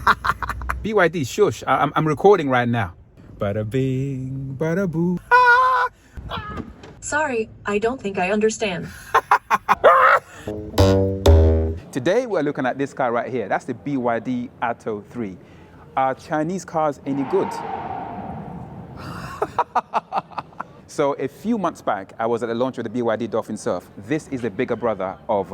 BYD, shush. I'm recording right now. Bada bing, bada boo. Sorry, I don't think I understand. Today we're looking at this car right here. That's the BYD ATTO 3. Are Chinese cars any good? So a few months back, I was at the launch of the BYD Dolphin Surf. This is the bigger brother of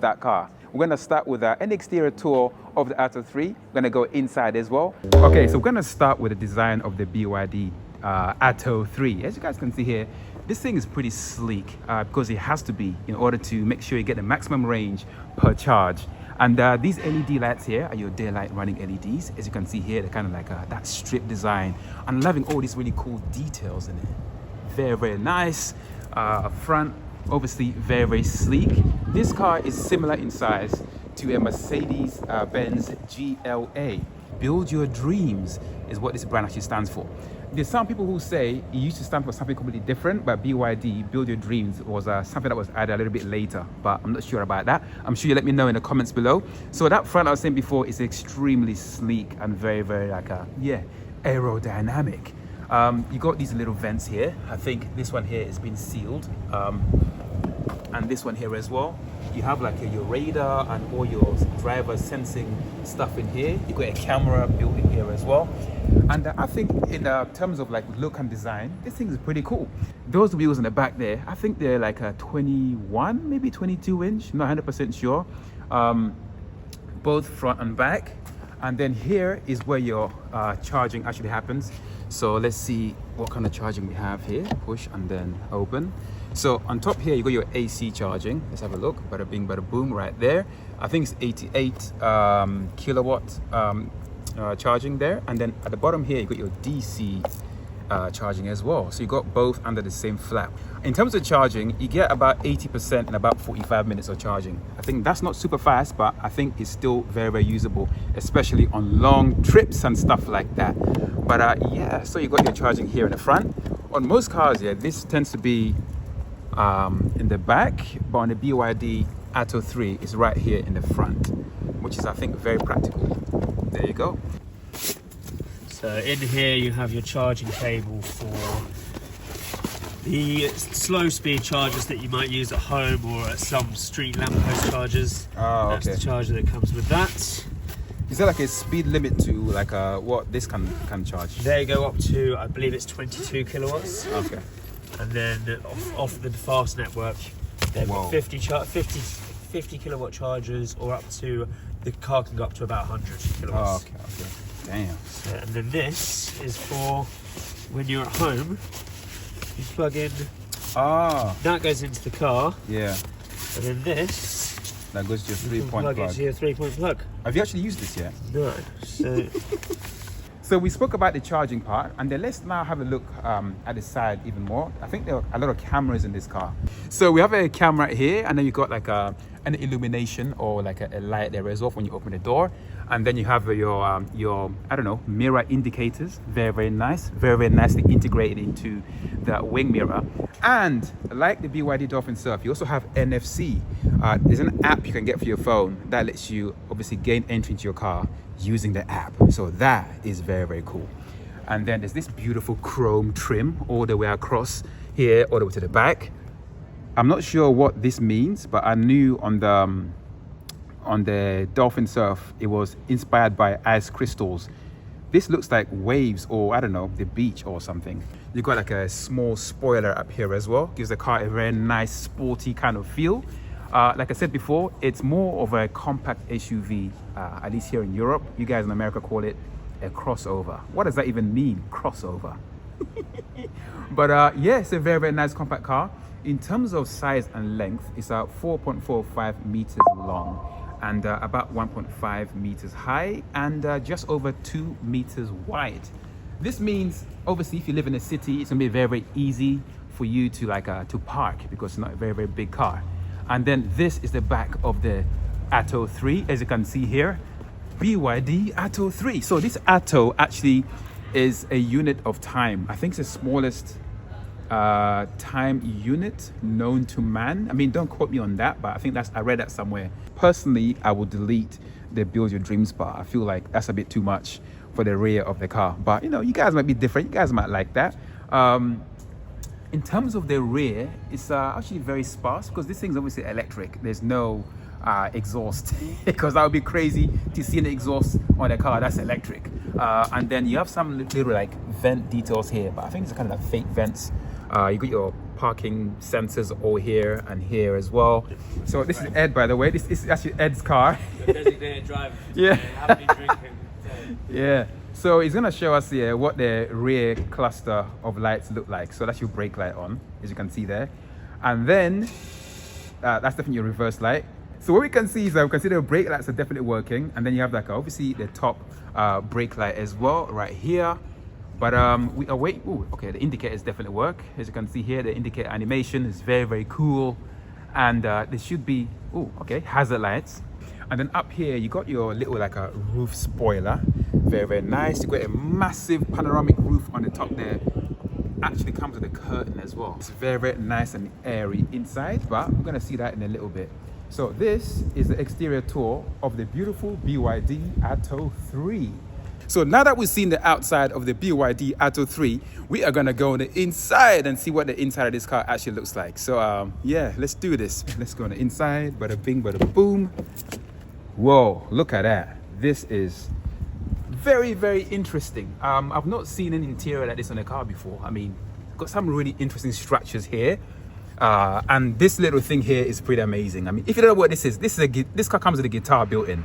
that car. We're going to start with an exterior tour of the ATTO 3. We're going to go inside as well. Okay, so we're going to start with the design of the BYD ATTO 3. As you guys can see here, this thing is pretty sleek because it has to be in order to make sure you get the maximum range per charge. And these LED lights here are your daylight running LEDs. As you can see here, they're kind of like that strip design. I'm loving all these really cool details in it. Very, very nice. Front, obviously very, very sleek. This car is similar in size to a Mercedes-Benz GLA. Build your dreams is what this brand actually stands for. There's some people who say it used to stand for something completely different, but BYD, Build Your Dreams, was something that was added a little bit later, but I'm not sure about that. I'm sure you let me know in the comments below. So that front I was saying before is extremely sleek and very, very like aerodynamic. You got these little vents here. I think this one here has been sealed, and this one here as well. You have like your radar and all your driver sensing stuff in here. You got a camera built in here as well. And I think in terms of like look and design, this thing is pretty cool. Those wheels in the back there, I think they're like a 21, maybe 22 inch. I'm not 100% sure. Both front and back. And then here is where your charging actually happens. So let's see what kind of charging we have here. Push and then open. So on top here, you got your AC charging. Let's have a look. Bada bing, bada boom right there. I think it's 88 kilowatt charging there. And then at the bottom here, you got your DC charging as well. So you got both under the same flap. In terms of charging, you get about 80% in about 45 minutes of charging. I think that's not super fast, but I think it's still very, very usable, especially on long trips and stuff like that. But yeah, so you got your charging here in the front. On most cars, yeah, this tends to be in the back, but on the BYD ATTO 3 is right here in the front, which is, I think, very practical. There you go. So in here you have your charging cable for the slow speed chargers that you might use at home or at some street lamppost chargers. Oh, that's okay. The charger that comes with that. Is there like a speed limit to like what this can charge? They go up to, I believe it's 22 kilowatts. Okay. And then off the fast network, they've got 50 kilowatt chargers, or up to, the car can go up to about 100 kilowatts. Oh, okay. Damn. And then this is for when you're at home, you plug in, that goes into the car. Yeah. And then this, that goes to your 3-point plug. Into your 3-point plug. Have you actually used this yet? No. So So we spoke about the charging part, and then let's now have a look at the side even more. I think there are a lot of cameras in this car. So we have a camera here, and then you got like an illumination or like a light there as well when you open the door. And then you have your I don't know, mirror indicators. Very, very nice. Very, very nicely integrated into the wing mirror. And like the BYD Dolphin Surf, you also have NFC. There's an app you can get for your phone that lets you obviously gain entry into your car using the app. So that is very, very cool. And then there's this beautiful chrome trim all the way across here, all the way to the back. I'm not sure what this means, but I knew on the Dolphin Surf, it was inspired by ice crystals. This looks like waves, or I don't know, the beach or something. You got like a small spoiler up here as well. Gives the car a very nice sporty kind of feel. Like I said before, it's more of a compact SUV, at least here in Europe. You guys in America call it a crossover. What does that even mean, crossover? But yeah, it's a very, very nice compact car. In terms of size and length, it's 4.45 meters long and about 1.5 meters high and just over 2 meters wide. This means, obviously, if you live in a city, it's gonna be very, very easy for you to to park because it's not a very, very big car. And then this is the back of the ATTO 3, as you can see here, BYD ATTO 3. So this ATTO actually is a unit of time. I think it's the smallest time unit known to man. I mean, don't quote me on that, but I think I read that somewhere. Personally, I will delete they build your dream spot. I feel like that's a bit too much for the rear of the car. But you know, you guys might be different. You guys might like that. In terms of the rear, it's actually very sparse because this thing's obviously electric. There's no exhaust because that would be crazy to see an exhaust on a car that's electric. And then you have some little like vent details here, but I think it's kind of like fake vents. You got your parking sensors all here and here as well. So this is Ed, by the way. This is actually Ed's car. The designated driver. Yeah. Haven't been drinking. Yeah. So he's gonna show us here what the rear cluster of lights look like. So that's your brake light on, as you can see there. And then that's definitely your reverse light. So what we can see is that we can see the brake lights are definitely working. And then you have like obviously the top brake light as well right here. But we are waiting. Ooh, okay, the indicators definitely work. As you can see here, the indicator animation is very, very cool. And there should be, ooh, okay, hazard lights. And then up here, you got your little like a roof spoiler. Very, very nice. You got a massive panoramic roof on the top there. Actually comes with a curtain as well. It's very, very nice and airy inside, but we're gonna see that in a little bit. So this is the exterior tour of the beautiful BYD ATTO 3. So now that we've seen the outside of the BYD ATTO 3, we are gonna go on the inside and see what the inside of this car actually looks like. So yeah, let's do this. Let's go on the inside, bada bing, bada boom. Whoa, look at that. This is very, very interesting. I've not seen an interior like this on a car before. I mean, got some really interesting structures here. And this little thing here is pretty amazing. I mean, if you don't know what this is this car comes with a guitar built in.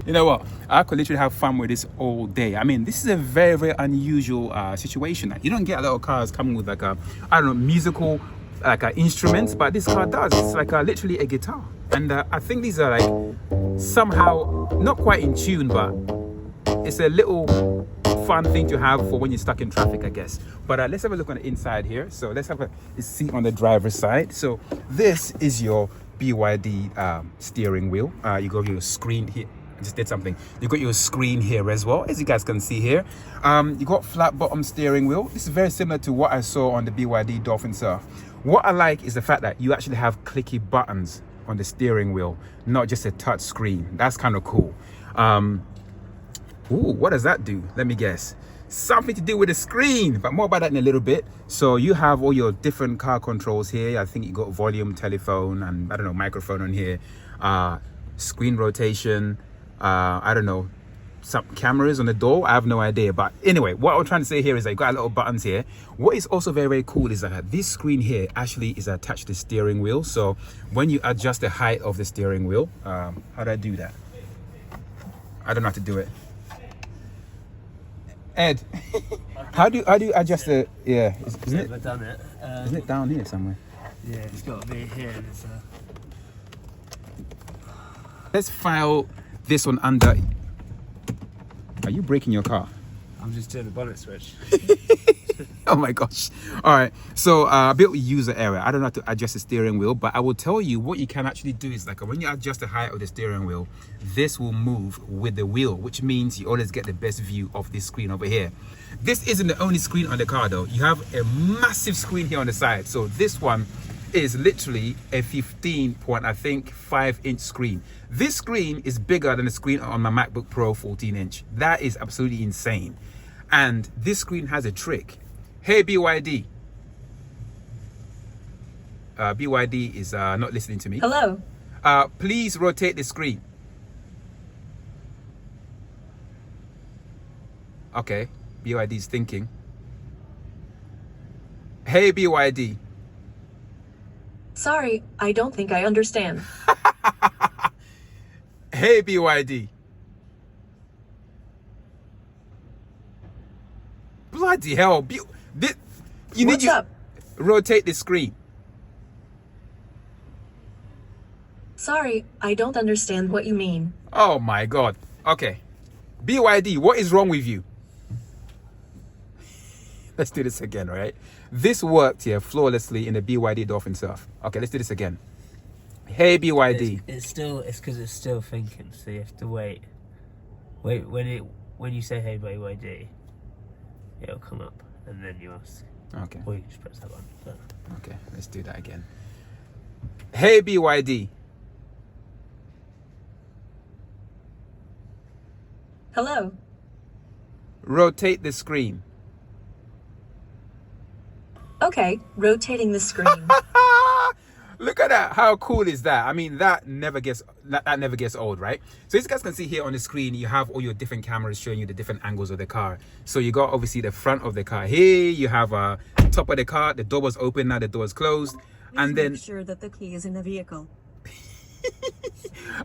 You know what? I could literally have fun with this all day. I mean, this is a very, very unusual situation. You don't get a lot of cars coming with like a, I don't know, musical like instruments, but this car does. It's like literally a guitar. And I think these are like somehow not quite in tune, but it's a little fun thing to have for when you're stuck in traffic, I guess. But let's have a look on the inside here. So let's have a seat on the driver's side. So this is your BYD steering wheel. You got your screen here. Just did something. You got your screen here as well, as you guys can see here. You got flat bottom steering wheel. This is very similar to what I saw on the BYD Dolphin Surf. What I like is the fact that you actually have clicky buttons on the steering wheel, not just a touch screen. That's kind of cool. Ooh, what does that do? Let me guess. Something to do with the screen, but more about that in a little bit. So you have all your different car controls here. I think you got volume, telephone, and I don't know, microphone on here. Screen rotation. I don't know, some cameras on the door. I have no idea. But anyway, what I'm trying to say here is that you got little buttons here. What is also very, very cool is that this screen here actually is attached to the steering wheel. So when you adjust the height of the steering wheel, how do I do that? I don't know how to do it. Ed, how do you adjust the? Yeah, isn't it? Never done it. Isn't it down here somewhere? Yeah, it's got to be here. Let's file this one under. Are you braking your car? I'm just doing the bonnet switch. Oh my gosh. All right, so a bit of user error. I don't know how to adjust the steering wheel, but I will tell you what you can actually do is like when you adjust the height of the steering wheel, this will move with the wheel, which means you always get the best view of this screen over here. This isn't the only screen on the car though. You have a massive screen here on the side. So this one is literally a 15.5-inch screen. This screen is bigger than the screen on my MacBook Pro 14-inch. That is absolutely insane. And this screen has a trick. Hey BYD. BYD is not listening to me. Hello. Please rotate the screen. Okay, BYD is thinking. Hey BYD. Sorry, I don't think I understand. Hey BYD. Bloody hell. What's up? Rotate the screen. Sorry, I don't understand what you mean. Oh my God. Okay. BYD, what is wrong with you? Let's do this again, right? This worked here flawlessly in the BYD Dolphin Surf. Okay, let's do this again. Hey BYD. It's because it's still thinking, so you have to wait. Wait, when you say hey BYD, it'll come up, and then you ask. Okay. Or you can just press that one. But... Okay, let's do that again. Hey BYD. Hello. Rotate the screen. Okay, rotating the screen. Look at that. How cool is that? I mean, that never gets old, right? So as you guys can see here on the screen, you have all your different cameras showing you the different angles of the car. So you got obviously the front of the car here, you have top of the car, the door was open, now the door is closed. And then make sure that the key is in the vehicle.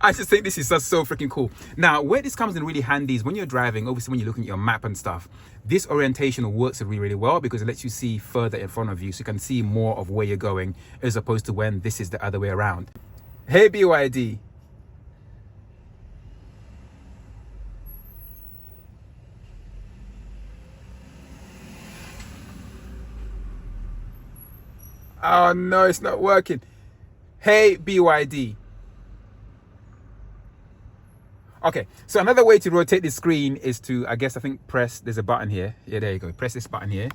I just think this is so freaking cool. Now, where this comes in really handy is when you're driving, obviously when you're looking at your map and stuff, this orientation works really, really well because it lets you see further in front of you, so you can see more of where you're going as opposed to when this is the other way around. Hey BYD. Oh no, it's not working. Hey BYD. Okay, so another way to rotate the screen is to, I think press, there's a button here. Yeah, there you go. Press this button here.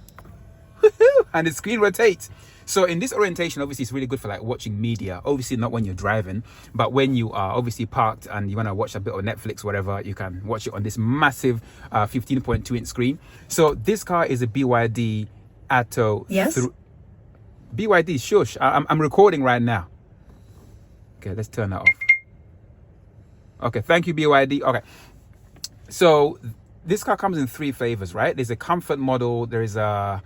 And the screen rotates. So in this orientation, obviously it's really good for like watching media. Obviously not when you're driving, but when you are obviously parked and you want to watch a bit of Netflix, whatever, you can watch it on this massive 15.2-inch screen. So this car is a BYD ATTO. Yes? BYD, shush. I'm recording right now. Okay, let's turn that off. Okay, thank you BYD. Okay, so this car comes in 3 flavors, right? There's a comfort model, there is I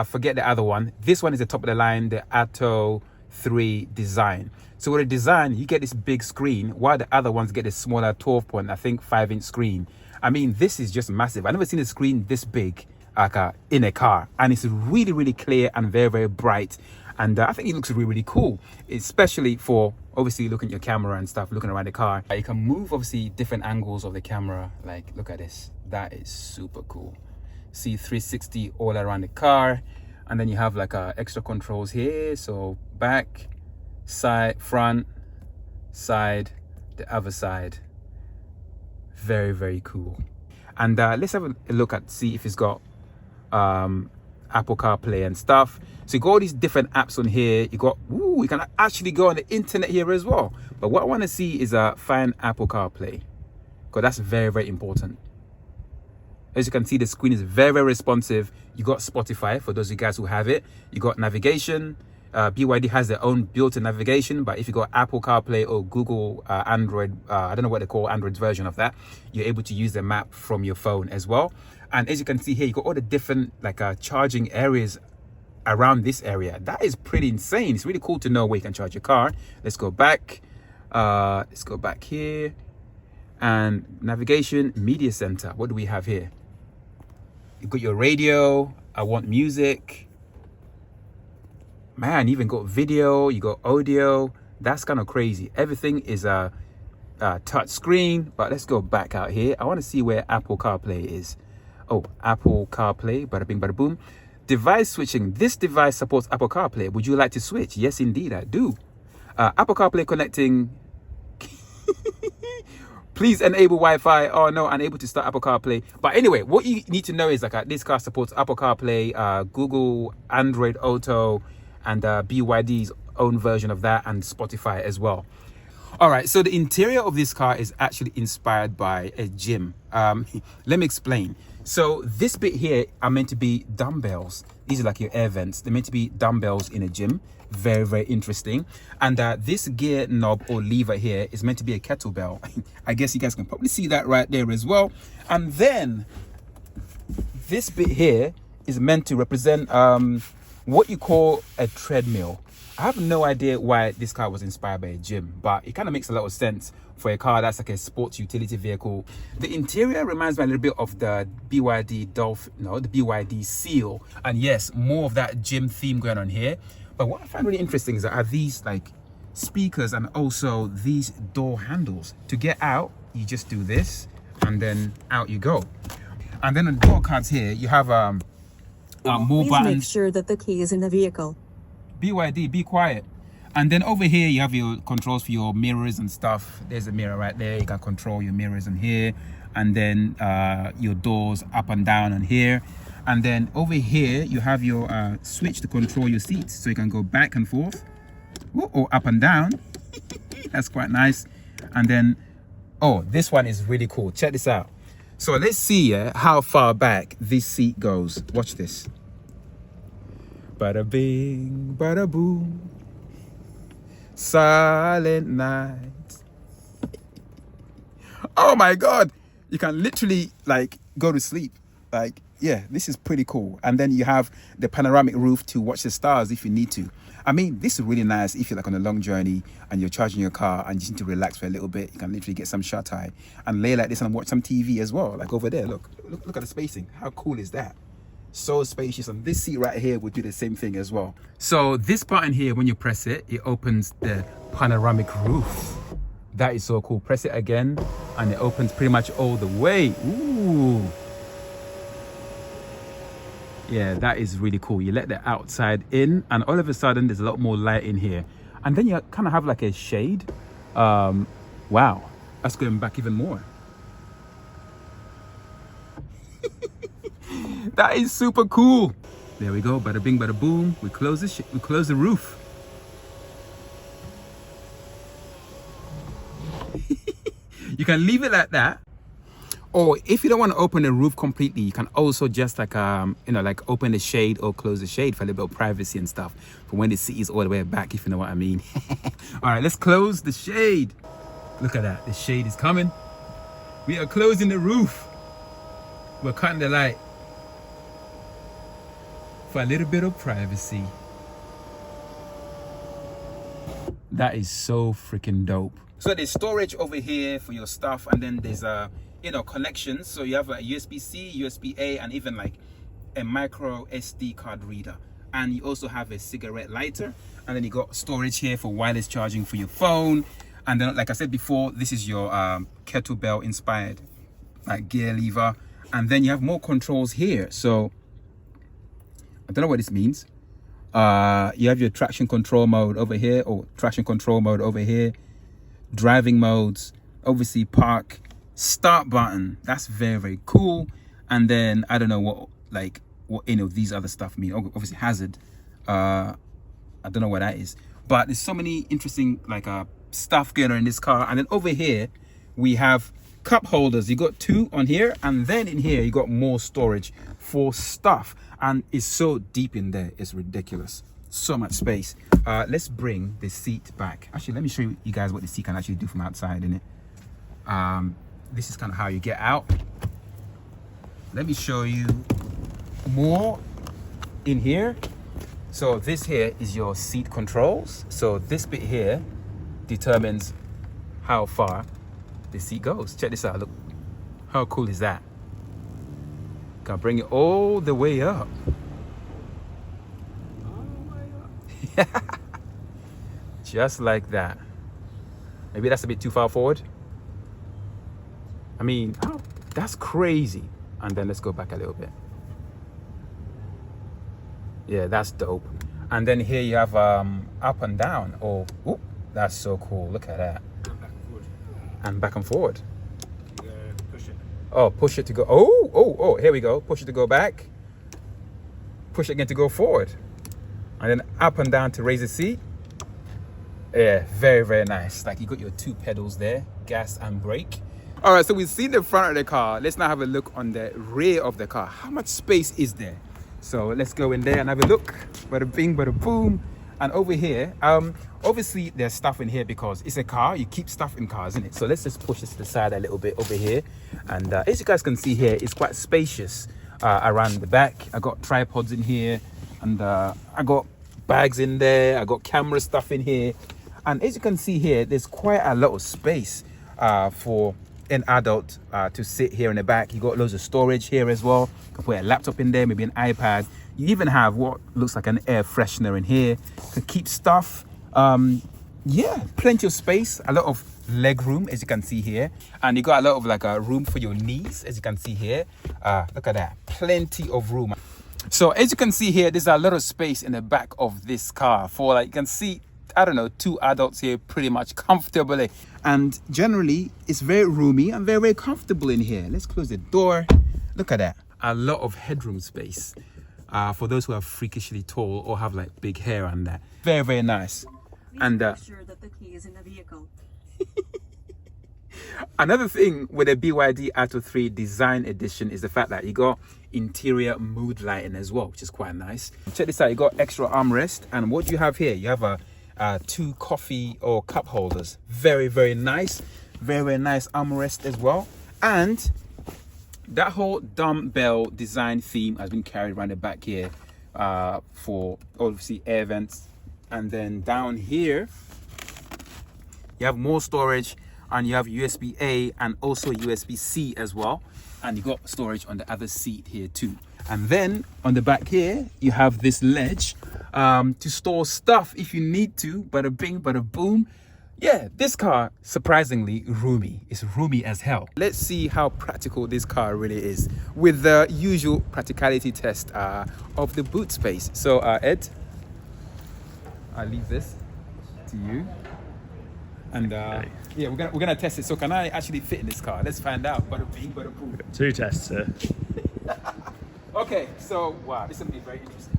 forget the other one. This one is the top of the line, the ATTO 3 design. So with the design, you get this big screen, while the other ones get a smaller 5-inch screen. I mean, this is just massive. I've never seen a screen this big in a car, and it's really, really clear and very, very bright. And I think it looks really, really cool, especially for obviously looking at your camera and stuff, looking around the car. You can move obviously different angles of the camera. Like, look at this. That is super cool. See 360 all around the car. And then you have like extra controls here. So back, side, front, side, the other side. Very, very cool. And let's have a look at, see if it's got Apple CarPlay and stuff. So you got all these different apps on here. You can actually go on the internet here as well. But what I want to see is find Apple CarPlay, because that's very, very important. As you can see, the screen is very, very responsive. You got Spotify for those of you guys who have it. You got navigation. BYD has their own built-in navigation, but if you got Apple CarPlay or Google Android, I don't know what they call Android's version of that, you're able to use the map from your phone as well. And as you can see here, you got all the different like charging areas around this area. That is pretty insane. It's really cool to know where you can charge your car. Let's go back. Let's go back here. And navigation, media center. What do we have here? You got your radio. I want music. Man, you even got video. You got audio. That's kind of crazy. Everything is a touch screen. But let's go back out here. I want to see where Apple CarPlay is. Oh, Apple CarPlay, bada bing, bada boom. Device switching. This device supports Apple CarPlay. Would you like to switch? Yes, indeed, I do. Apple CarPlay connecting. Please enable Wi-Fi. Oh no, unable to start Apple CarPlay. But anyway, what you need to know is like this car supports Apple CarPlay, Google, Android Auto, and BYD's own version of that, and Spotify as well. All right, so the interior of this car is actually inspired by a gym. Let me explain. So this bit here are meant to be dumbbells. These are like your air vents. They're meant to be dumbbells in a gym. Very, very interesting. And this gear knob or lever here is meant to be a kettlebell. I guess you guys can probably see that right there as well. And then this bit here is meant to represent what you call a treadmill. I have no idea why this car was inspired by a gym, but it kind of makes a lot of sense for a car that's like a sports utility vehicle. The interior reminds me a little bit of the BYD Dolphin, no, the BYD Seal. And yes, more of that gym theme going on here. But what I find really interesting is that are these like speakers and also these door handles. To get out, you just do this and then out you go. And then on the door cards here, you have more Please buttons. make sure that the key is in the vehicle. BYD, be quiet. And then over here you have your controls for your mirrors and stuff. There's a mirror right there. You can control your mirrors in here, and then your doors up and down on here. And then over here you have your switch to control your seats, so you can go back and forth or up and down. That's quite nice. And then, oh, this one is really cool. Check this out. So let's see how far back this seat goes. Watch this. Bada bing, bada boom. Silent night. Oh my God. You can literally like go to sleep. Like, yeah, this is pretty cool. And then you have the panoramic roof to watch the stars if you need to. I mean, this is really nice if you're like on a long journey and you're charging your car and you just need to relax for a little bit. You can literally get some shut eye and lay like this and watch some TV as well. Like over there, look at the spacing. How cool is that? So spacious. And this seat right here would do the same thing as well. So this button here, when you press it, it opens the panoramic roof. That is so cool. Press it again and it opens pretty much all the way. Ooh. Yeah, that is really cool. You let the outside in and all of a sudden there's a lot more light in here. And then you kind of have like a shade. Wow, that's going back even more. That is super cool. There we go, bada bing, bada boom. We close the roof. You can leave it like that. Or if you don't want to open the roof completely, you can also just like, like open the shade or close the shade for a little bit of privacy and stuff. For when the seat is all the way back, if you know what I mean. All right, let's close the shade. Look at that, the shade is coming. We are closing the roof. We're cutting the light. For a little bit of privacy. That is so freaking dope. So there's storage over here for your stuff, and then there's connections. So you have a USB-C, USB-A, and even like a micro SD card reader. And you also have a cigarette lighter, and then you got storage here for wireless charging for your phone. And then, like I said before, this is your kettlebell inspired like gear lever. And then you have more controls here. So I don't know what this means. You have your traction control mode over here, or traction control mode over here, driving modes, obviously park, start button. That's very, very cool. And then I don't know what any of these other stuff mean. Obviously hazard. I don't know what that is, but there's so many interesting stuff going on in this car. And then over here we have cup holders. You got 2 on here, and then in here you got more storage for stuff, and it's so deep in there, it's ridiculous. So much space. Let's bring the seat back. Actually, let me show you guys what the seat can actually do from outside in it. This is kind of how you get out. Let me show you more in here. So this here is your seat controls. So this bit here determines how far the seat goes. Check this out. Look, how cool is that? Can bring it all the way up. Just like that. Maybe that's a bit too far forward. I mean, that's crazy. And then let's go back a little bit. Yeah, that's dope. And then here you have up and down. Oh, that's so cool. Look at that. And back and forward. Push it. Oh, push it to go. Oh, here we go. Push it to go back. Push it again to go forward. And then up and down to raise the seat. Yeah, very, very nice. Like you got your 2 pedals there, gas and brake. All right, so we've seen the front of the car. Let's now have a look on the rear of the car. How much space is there? So let's go in there and have a look. Bada bing, bada boom. And over here, obviously there's stuff in here because it's a car. You keep stuff in cars, isn't it? So let's just push this to the side a little bit over here. And as you guys can see here, it's quite spacious around the back. I got tripods in here, and I got bags in there. I got camera stuff in here. And as you can see here, there's quite a lot of space for an adult to sit here in the back. You got loads of storage here as well. You can put a laptop in there, maybe an iPad. You even have what looks like an air freshener in here to keep stuff. Yeah, plenty of space, a lot of leg room, as you can see here. And you got a lot of room for your knees, as you can see here. Look at that, plenty of room. So as you can see here, there's a lot of space in the back of this car for, like, you can see, I don't know, 2 adults here pretty much comfortably. And generally, it's very roomy and very, very comfortable in here. Let's close the door. Look at that. A lot of headroom space for those who are freakishly tall or have like big hair and that. Very, very nice. And Make sure that the key is in the vehicle. another thing with the BYD ATTO 3 Design Edition is the fact that you got interior mood lighting as well, which is quite nice. Check this out. You got extra armrest, and what do you have here? You have 2 coffee or cup holders. Very, very nice. Very, very nice armrest as well. And that whole dumbbell design theme has been carried around the back here for obviously air vents. And then down here, you have more storage, and you have USB-A and also USB-C as well. And you got storage on the other seat here too. And then on the back here, you have this ledge to store stuff if you need to. Bada bing, bada boom. Yeah, this car, surprisingly roomy. It's roomy as hell. Let's see how practical this car really is with the usual practicality test of the boot space. So Ed, I leave this to you. And yeah, we're gonna test it. So can I actually fit in this car? Let's find out. Bada bing, bada boom. 2 tests, sir. Okay, so wow, this will be very interesting.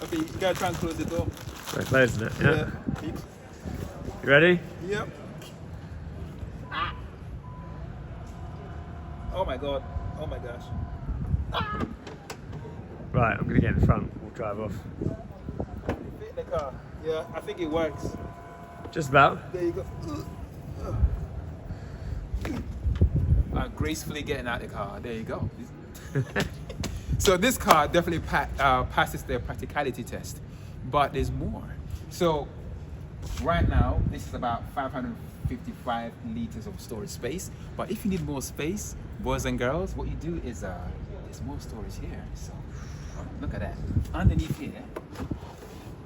Okay, you gotta try and close the door. So closing it, yeah. Yeah. You ready? Yep. Oh my god. Oh my gosh. Right, I'm gonna get in front. We'll drive off. Fit in the car. Yeah, I think it works. Just about. There you go. Gracefully getting out the car. There you go. So this car definitely passes the practicality test, but there's more. So right now, this is about 555 liters of storage space. But if you need more space, boys and girls, what you do is there's more storage here. So look at that. Underneath here,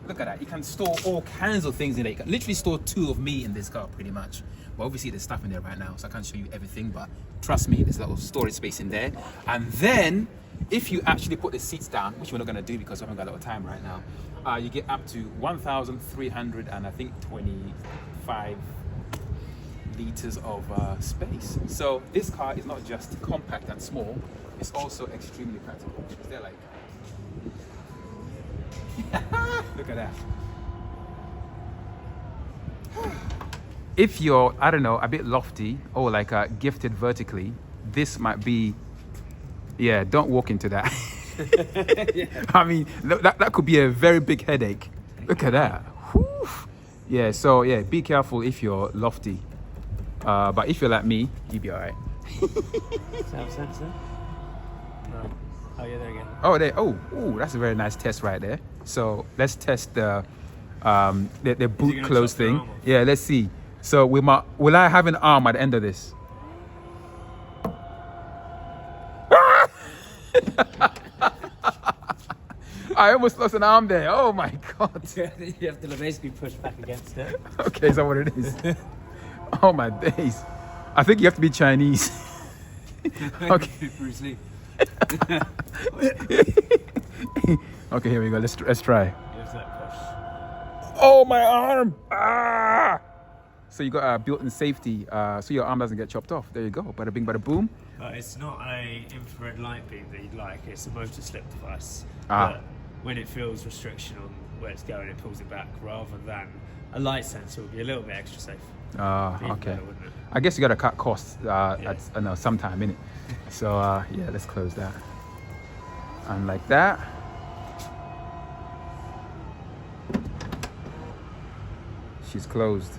look at that. You can store all kinds of things in there. You can literally store 2 of me in this car pretty much. But obviously there's stuff in there right now, so I can't show you everything, but trust me, there's a lot of storage space in there. And then if you actually put the seats down, which we're not gonna do because we haven't got a lot of time right now, you get up to 1,300 and I think 25 liters of space. So this car is not just compact and small, it's also extremely practical. They're like, look at that. If you're, I don't know, a bit lofty or like gifted vertically, this might be, yeah, don't walk into that. Yeah. I mean, that could be a very big headache. Look at that. Whew. Yeah, so yeah, be careful if you're lofty. But if you're like me, you'll be all right. Self-sensor? No. Oh yeah, there again. Oh, there. Oh, ooh, that's a very nice test right there. So let's test the boot close thing. Yeah, let's see. So will I have an arm at the end of this? I almost lost an arm there. Oh my god. You have to basically push back against it. Okay, is that what it is? Oh my days. I think you have to be Chinese. Okay. Bruce Lee. Okay, here we go. Let's try. Give that push. Oh, my arm! Ah! So you got a built-in safety, so your arm doesn't get chopped off. There you go. Bada bing, bada boom. It's not a infrared light beam that you'd like. It's a motor slip device. Ah. But when it feels restriction on where it's going, it pulls it back rather than a light sensor would be a little bit extra safe. Okay. Better, wouldn't it? I guess you got to cut costs at sometime, innit? So yeah, let's close that. And like that. She's closed.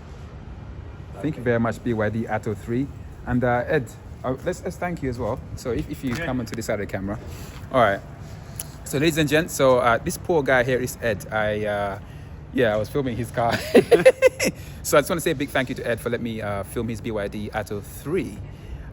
Okay. Thank you very much, BYD ATTO 3. And Ed, let's thank you as well. So if you come onto this side of the camera. All right. So ladies and gents, so this poor guy here is Ed. I was filming his car. So I just want to say a big thank you to Ed for letting me film his BYD ATTO 3.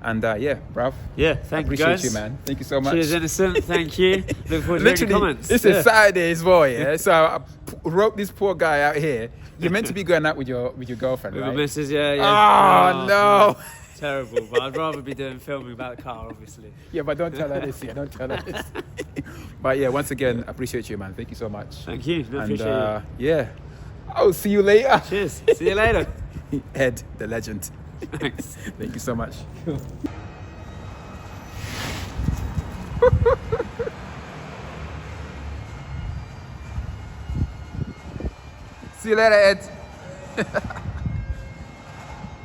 And yeah, bruv. Yeah, thank you guys. Appreciate you, man. Thank you so much. Cheers, Innocent. Thank you. Look forward to reading your comments. It's a Saturday as well, yeah. So I wrote this poor guy out here You're meant to be going out with your girlfriend, With right? the missus, yeah. Oh, no. Terrible, but I'd rather be doing filming about the car, obviously. Yeah, but don't tell her this. Yeah, don't tell her this. But yeah, once again, appreciate you, man. Thank you so much. Thank you. I And appreciate you. yeah, I'll see you later. Cheers. See you later. Ed, the legend. Thanks. Thank you so much. See you later, Ed.